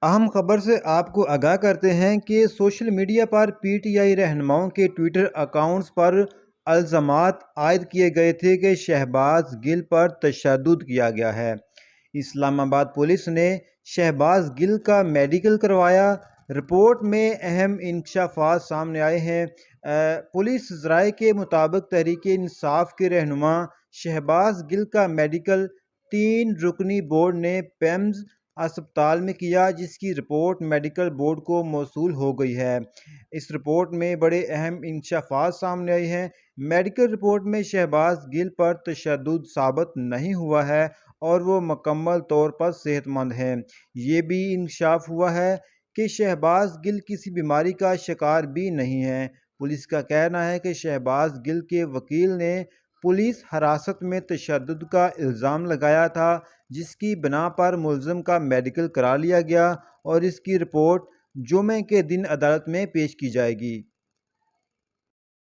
اہم خبر سے آپ کو آگاہ کرتے ہیں کہ social media per P T I رہنماؤں کے ٹویٹر اکاؤنٹس پر الزامات عائد کیے گئے تھے کہ شہباز گل پر تشدد کیا گیا ہے۔ اسلام آباد پولیس نے شہباز گل کا میڈیکل کروایا۔ رپورٹ میں اہم انکشافات سامنے آئے ہیں۔ پولیس ذرائع کے مطابق تحریک انصاف کے رہنما شہباز گل کا میڈیکل 3 رکنی بورڈ نے پیمز اسپتال میں کیا، جس کی رپورٹ میڈیکل بورڈ کو موصول ہو گئی ہے۔ اس رپورٹ میں بڑے اہم انکشافات سامنے آئے ہیں۔ میڈیکل رپورٹ میں شہباز گل پر تشدد ثابت نہیں ہوا ہے اور وہ مکمل طور پر صحت مند ہیں۔ یہ بھی انکشاف ہوا ہے کہ شہباز گل کسی بیماری کا شکار بھی نہیں ہے۔ پولیس کا کہنا ہے کہ شہباز گل کے وکیل نے پولیس حراست میں تشدد کا الزام لگایا تھا، جس کی بنا پر ملزم کا میڈیکل کرا لیا گیا اور اس کی رپورٹ جمعے کے دن عدالت میں پیش کی جائے گی۔